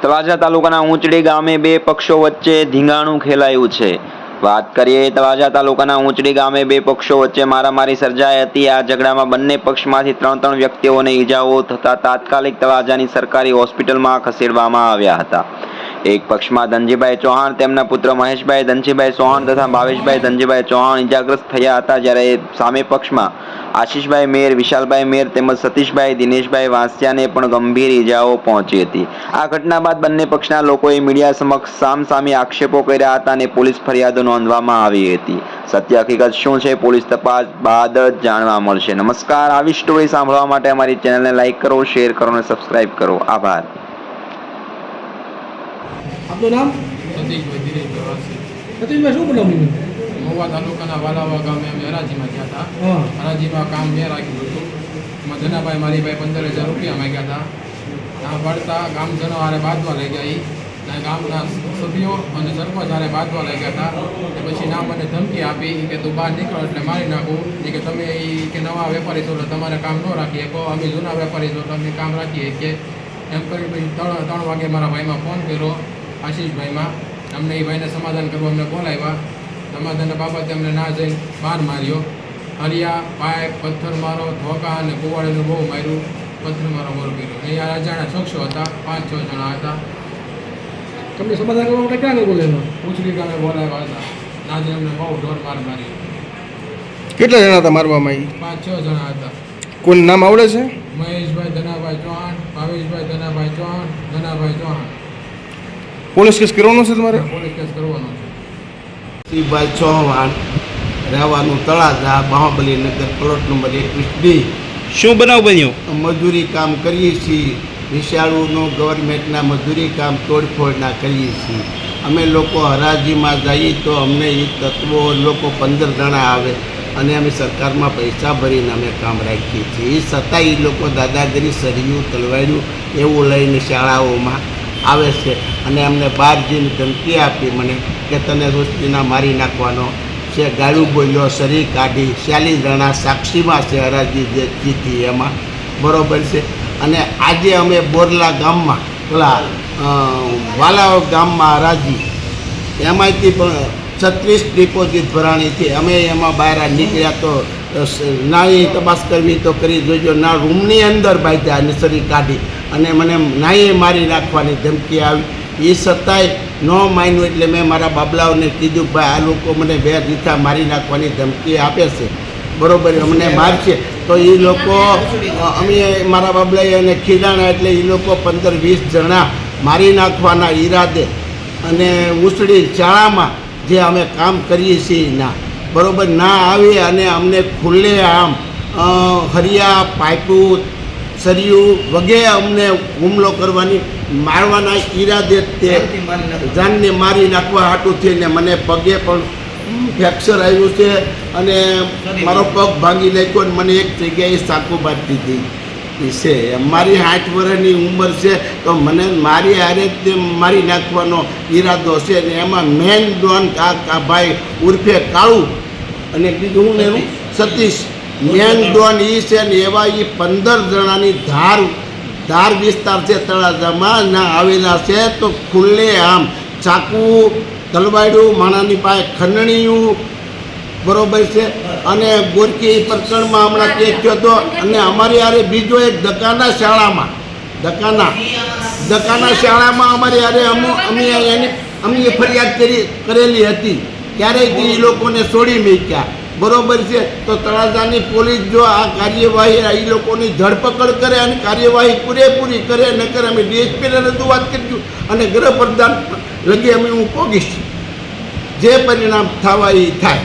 તળાજા તાલુકાના ઊંચડી ગામે બે પક્ષો વચ્ચે ધીંગાણું ખેલાયું છે। વાત કરીએ તળાજા તાલુકાના ઊંચડી ગામે બે પક્ષો વચ્ચે મારામારી સર્જાઈ હતી। આ ઝઘડામાં બંને પક્ષમાંથી ત્રણ વ્યક્તિઓને ઈજાઓ થતા તાત્કાલિક તળાજાની સરકારી હોસ્પિટલમાં ખસેડવામાં આવ્યા હતા। એક પક્ષમાં ધનજીભાઈ ચૌહાણ, તેમના પુત્ર મહેશભાઈ ધનજીભાઈ ચૌહાણ તથા ભાવેશભાઈ ધનજીભાઈ ચૌહાણ ઈજાગ્રસ્ત થયા હતા, જ્યારે સામે પક્ષમાં આશીષભાઈ મેર, વિશાલભાઈ મેર તેમજ સતીશભાઈ દિનેશભાઈ વાંસિયાને પણ ગંભીર ઈજાઓ પહોંચી હતી। આ ઘટના બાદ બંને પક્ષના લોકોએ મીડિયા સમક્ષ સામસામે આક્ષેપો કર્યા હતા અને પોલીસ ફરિયાદો નોંધવામાં આવી હતી। સત્ય હકીકત શું છે, પોલીસ તપાસ બાદ જ જાણવા મળશે। નમસ્કાર, આવી સ્ટોરી સાંભળવા માટે અમારી ચેનલને લાઈક કરો, શેર કરો અને સબસ્ક્રાઇબ કરો। આભાર। આપનું નામ? સતીશભાઈ દિનેશભાઈ સતીશભાઈ, શું બનાવ્યું? મહુવા તાલુકાના વાલાવા ગામે અમે હરાજીમાં ગયા હતા। હરાજીમાં કામ મેં રાખ્યું હતું। એમાં ધનાભાઈ મારીભાઈ 15,000 રૂપિયા માંગ્યા હતા। ત્યાં પડતા ગામજનો હારે બાંધવા લઈ ગયા। ત્યાં ગામના સભ્યો અને સરપંચ હારે બાંધવા લઈ ગયા હતા। પછી ના મને ધમકી આપી કે તું બહાર નીકળો એટલે મારી નાખું, કે તમે કે નવા વેપારી છો એટલે તમારે કામ ન રાખીએ, કહો અમે જૂના વેપારી છો તમને કામ રાખીએ કે એમ કરી પછી 3 વાગે મારા ભાઈમાં ફોન કર્યો, આશીષભાઈમાં। અમને એ ભાઈને સમાધાન કરવા અમને બોલાવ્યા। સમાધાનના બાબતે અમને ના જઈને બહાર માર્યો। હરિયા, પાઇપ, પથ્થર મારો, ધોકા અને કુવાડીનું બહુ માર્યું, પથ્થર મારો બહુ કર્યો। અહીંયા અજાણ્યા શખ્સો હતા, 5-6 જણા હતા। તમને સમાધાન કરવા માટે ક્યાં બોલાવ્યા? ઉછળી ગામે બોલાવ્યા હતા। આજે અમને બહુ ઢોર માર માર્યો। કેટલા જણા હતા મારવામાં? 5-6 જણા હતા। કોઈ નામ આવડે છે? મહેશભાઈ ધનાભાઈ ચૌહાણ, ભાવેશભાઈ ધનાભાઈ ચૌહાણ, ધનાભાઈ ચૌહાણ। પોલીસ કેસ કરવાનો છે તમારે? પોલીસ કેસ કરવાનો છે। શ્રીભાઈ ચૌહાણ, રહેવાનું તળાજા, બાહુબલીનગર, પ્લોટ નંબર 21B। શું બનાવ બન્યો? મજૂરી કામ કરીએ છીએ, વિશાળુનું ગવર્મેન્ટના મજૂરી કામ તોડફોડના કરીએ છીએ। અમે લોકો હરાજીમાં જઈએ તો અમને એ તત્વો લોકો 15 જણા આવે અને અમે સરકારમાં પૈસા ભરીને અમે કામ રાખીએ છીએ। એ છતાં એ લોકો દાદાગીરી, સરિયું, તલવાર્યું એવું લઈને શાળાઓમાં આવે છે અને અમને બહાર જઈને ધમકી આપી મને કે તને રોજના મારી નાખવાનો છે, ગાળું બોલ્યો, શરીર કાઢી। 40 જણા સાક્ષીમાં છે હરાજી જે જીતી એમાં, બરાબર છે। અને આજે અમે બોરલા ગામમાં પેલા વાલાવ ગામમાં હરાજી, એમાંથી પણ 36 ડિપોઝિટ ભરાણી છે। અમે એમાં બહાર નીકળ્યા તો ના એ તપાસ કરવી તો કરી જોઈજો, ના રૂમની અંદર બાંધ્યા અને શરીર કાઢી અને મને નાઈએ મારી નાખવાની ધમકી આવી। એ છતાંય ન માન્યું એટલે મેં મારા બાબલાઓને કીધું ભાઈ આ લોકો મને 2 રીઠા મારી નાખવાની ધમકી આપે છે, બરાબર, અમને મારશે તો એ લોકો અમે મારા બાબલાએ અને ખીજાણા એટલે એ લોકો 15-20 જણા મારી નાખવાના ઈરાદે અને ઉસળી શાળામાં જે અમે કામ કરીએ છીએ ના, બરાબર, ના આવી અને અમને ખુલ્લે આમ હરિયા, પાઇપું, સરિયું વગેરે અમને હુમલો કરવાની, મારવાના ઈરાદે તે જાનને મારી નાખવા હાટું થઈને મને પગે પણ ફ્રેક્ચર આવ્યું છે અને મારો પગ ભાંગી નાખ્યો અને મને એક જગ્યાએ સાકુ બાંધી દીધી છે। મારી 60 વર્ષની ઉંમર છે તો મને મારી હારે તે મારી નાખવાનો ઈરાદો છે ને એમાં મેન ડોન આ ભાઈ ઉર્ફે કાળું અને બીજું હું એનું સતીશ, મેન ડોન એ છે ને એવા એ 15 જણાની ધાર વિસ્તાર છે તળાજામાં ના આવેલા છે તો ખુલ્લે આમ ચાકુ, તલવાડ્યું, માણાની પાસે ખંડણીયું, બરાબર છે। અને ગોરકી પ્રકરણમાં હમણાં કેસ થયો હતો અને અમારી હારે બીજો એક દકાના શાળામાં અમારી હારે અમે ફરિયાદ કરેલી હતી, ક્યારેય એ લોકોને છોડી મૂક્યા, બરાબર છે। તો તળાજાની પોલીસ જો આ કાર્યવાહી એ લોકોની ધરપકડ કરે અને કાર્યવાહી પૂરેપૂરી કરે નકર અમે ડીએસપીને રજૂઆત કરીશું અને ગૃહપ્રધાન લગી અમે હું પહોંચીશ, જે પરિણામ થવા એ થાય।